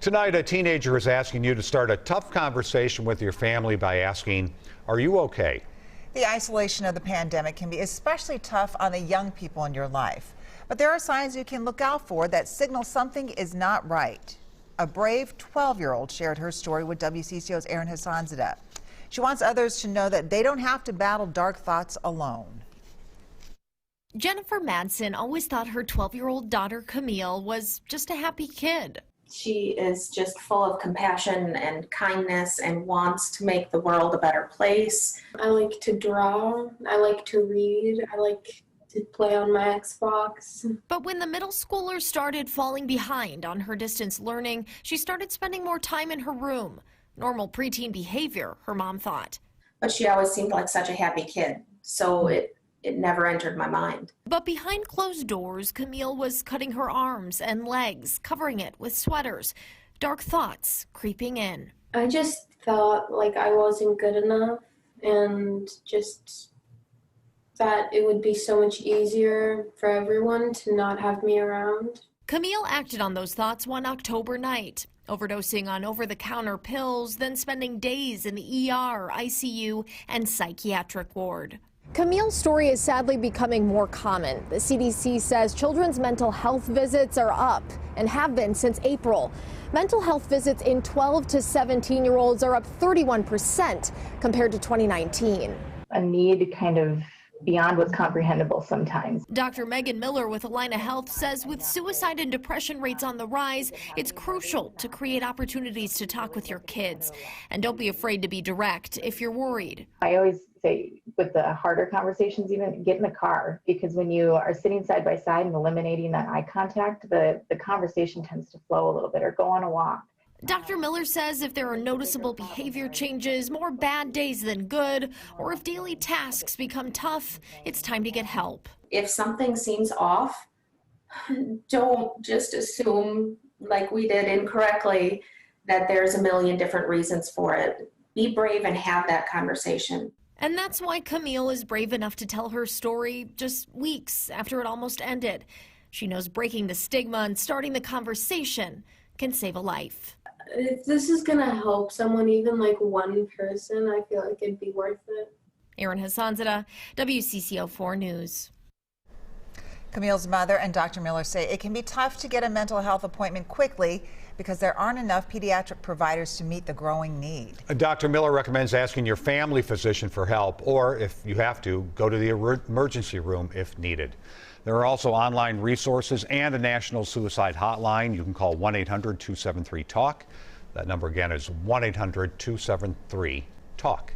Tonight, a teenager is asking you to start a tough conversation with your family by asking, "Are you okay?" The isolation of the pandemic can be especially tough on the young people in your life. But there are signs you can look out for that signal something is not right. A brave 12-year-old shared her story with WCCO's Erin Hassanzadeh. She wants others to know that they don't have to battle dark thoughts alone. Jennifer Madsen always thought her 12-year-old daughter Camille was just a happy kid. She is just full of compassion and kindness and wants to make the world a better place. I like to draw. I like to read. I like to play on my Xbox. But when the middle schooler started falling behind on her distance learning, she started spending more time in her room. Normal preteen behavior, her mom thought. But she always seemed like such a happy kid, so it never entered my mind. But behind closed doors, Camille was cutting her arms and legs, covering it with sweaters. Dark thoughts creeping in. I just thought like I wasn't good enough, and just that it would be so much easier for everyone to not have me around. Camille acted on those thoughts one October night, overdosing on over-the-counter pills, then spending days in the ER, ICU, and psychiatric ward. Camille's story is sadly becoming more common. The CDC says children's mental health visits are up and have been since April. Mental health visits in 12 to 17-year-olds are up 31% compared to 2019. A need kind of beyond what's comprehensible sometimes. Dr. Megan Miller with Allina Health says with suicide and depression rates on the rise, it's crucial to create opportunities to talk with your kids. And don't be afraid to be direct if you're worried. I always say with the harder conversations, even get in the car, because when you are sitting side by side and eliminating that eye contact, the conversation tends to flow a little bit, or go on a walk. Dr. Miller says if there are noticeable behavior changes, more bad days than good, or if daily tasks become tough, it's time to get help. If something seems off, don't just assume, like we did incorrectly, that there's a million different reasons for it. Be brave and have that conversation. And that's why Camille is brave enough to tell her story just weeks after it almost ended. She knows breaking the stigma and starting the conversation can save a life. If this is gonna help someone, even like one person, I feel like it'd be worth it. Erin Hassanzadeh, WCCO 4 News. Camille's mother and Dr. Miller say it can be tough to get a mental health appointment quickly because there aren't enough pediatric providers to meet the growing need. Dr. Miller recommends asking your family physician for help, or if you have to, go to the emergency room if needed. There are also online resources and a national suicide hotline. You can call 1-800-273-TALK. That number again is 1-800-273-TALK.